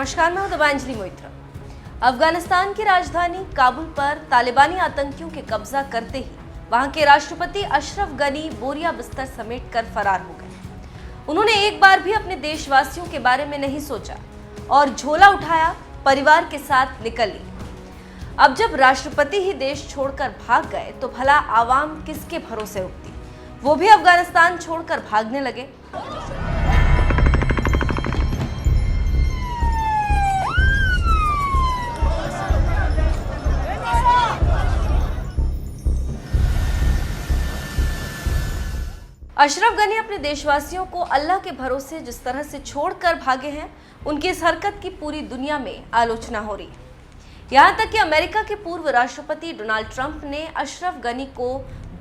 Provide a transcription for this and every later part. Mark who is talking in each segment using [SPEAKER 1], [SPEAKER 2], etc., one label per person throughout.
[SPEAKER 1] नमस्कार, मैं हूं दीपांजलि मोइत्रा। अफगानिस्तान की राजधानी काबुल पर तालिबानी आतंकियों के कब्जा करते ही वहां के राष्ट्रपति अशरफ गनी बोरिया बिस्तर समेटकर फरार हो गए। उन्होंने एक बार भी अपने देशवासियों के बारे में नहीं सोचा और झोला उठाया, परिवार के साथ निकल ली। अब जब राष्ट्रपति ही देश छोड़कर भाग गए तो भला आवाम किसके भरोसे रुकती? वो भी अफगानिस्तान छोड़कर भागने लगे। अशरफ गनी अपने देशवासियों को अल्लाह के भरोसे जिस तरह से छोड़कर भागे हैं, उनकी इस हरकत की पूरी दुनिया में आलोचना हो रही है। यहाँ तक कि अमेरिका के पूर्व राष्ट्रपति डोनाल्ड ट्रंप ने अशरफ गनी को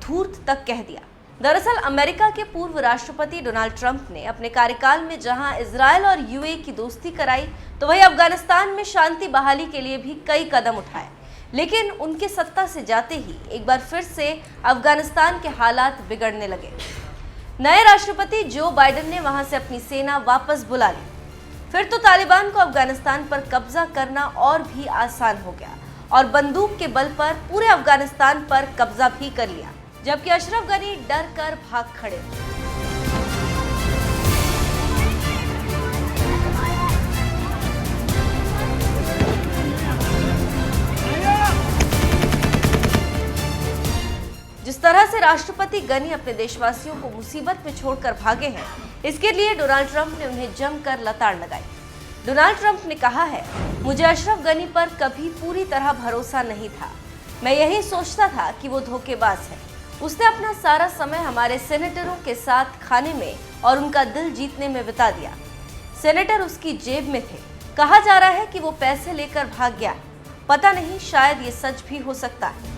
[SPEAKER 1] धूर्त तक कह दिया। दरअसल अमेरिका के पूर्व राष्ट्रपति डोनाल्ड ट्रंप ने अपने कार्यकाल में जहां इजरायल और यूएई की दोस्ती कराई, तो वहीं अफगानिस्तान में शांति बहाली के लिए भी कई कदम उठाए। लेकिन उनके सत्ता से जाते ही एक बार फिर से अफगानिस्तान के हालात बिगड़ने लगे। नए राष्ट्रपति जो बाइडेन ने वहां से अपनी सेना वापस बुला ली। फिर तो तालिबान को अफगानिस्तान पर कब्जा करना और भी आसान हो गया और बंदूक के बल पर पूरे अफगानिस्तान पर कब्जा भी कर लिया, जबकि अशरफ गनी डर कर भाग खड़े। जिस तरह से राष्ट्रपति गनी अपने देशवासियों को मुसीबत में छोड़कर भागे हैं, इसके लिए डोनाल्ड ट्रंप ने उन्हें जमकर लताड़ लगाई। डोनाल्ड ट्रंप ने कहा है, मुझे अशरफ गनी पर कभी पूरी तरह भरोसा नहीं था। मैं यही सोचता था कि वो धोखेबाज है। उसने अपना सारा समय हमारे सेनेटरों के साथ खाने में और उनका दिल जीतने में बिता दिया। सेनेटर उसकी जेब में थे। कहा जा रहा है कि वो पैसे लेकर भाग गया। पता नहीं, शायद ये सच भी हो सकता है।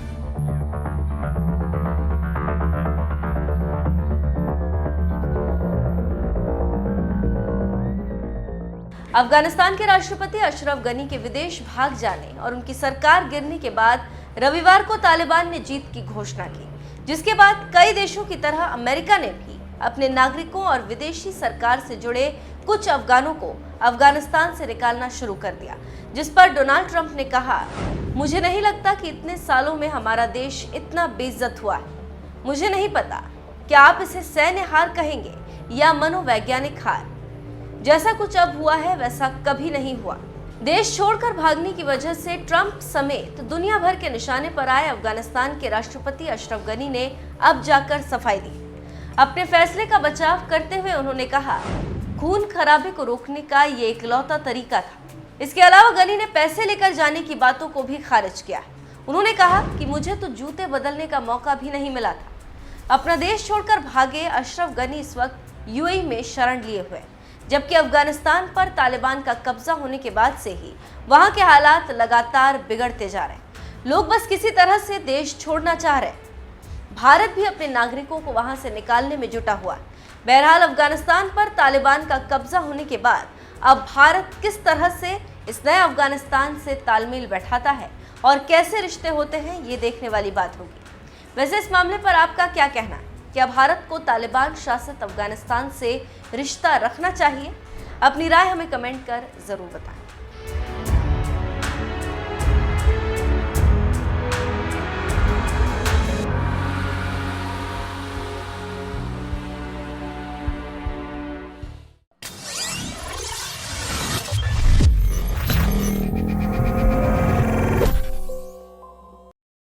[SPEAKER 1] अफगानिस्तान के राष्ट्रपति अशरफ गनी के विदेश भाग जाने और उनकी सरकार गिरने के बाद रविवार को तालिबान ने जीत की घोषणा की, जिसके बाद कई देशों की तरह अमेरिका ने भी अपने नागरिकों और विदेशी सरकार से जुड़े कुछ अफगानों को अफगानिस्तान से निकालना शुरू कर दिया। जिस पर डोनाल्ड ट्रंप ने कहा, मुझे नहीं लगता कि इतने सालों में हमारा देश इतना बेइज्जत हुआ है। मुझे नहीं पता क्या आप इसे सैन्य हार कहेंगे या मनोवैज्ञानिक हार। जैसा कुछ अब हुआ है वैसा कभी नहीं हुआ। देश छोड़कर भागने की वजह से ट्रंप समेत दुनिया भर के निशाने पर आए अफगानिस्तान के राष्ट्रपति अशरफ गनी ने अब जाकर सफाई दी। अपने फैसले का बचाव करते हुए उन्होंने कहा, खून खराबे को रोकने का ये इकलौता तरीका था। इसके अलावा गनी ने पैसे लेकर जाने की बातों को भी खारिज किया। उन्होंने कहा कि मुझे तो जूते बदलने का मौका भी नहीं मिला था। अपना देश छोड़कर भागे अशरफ गनी इस वक्त यूएई में शरण लिए हुए, जबकि अफगानिस्तान पर तालिबान का कब्जा होने के बाद से ही वहां के हालात लगातार बिगड़ते जा रहे हैं। लोग बस किसी तरह से देश छोड़ना चाह रहे हैं। भारत भी अपने नागरिकों को वहां से निकालने में जुटा हुआ है। बहरहाल अफगानिस्तान पर तालिबान का कब्जा होने के बाद अब भारत किस तरह से इस नए अफगानिस्तान से तालमेल बैठाता है और कैसे रिश्ते होते हैं, ये देखने वाली बात होगी। वैसे इस मामले पर आपका क्या कहना है? क्या भारत को तालिबान शासित अफगानिस्तान से रिश्ता रखना चाहिए? अपनी राय हमें कमेंट कर जरूर बताएं।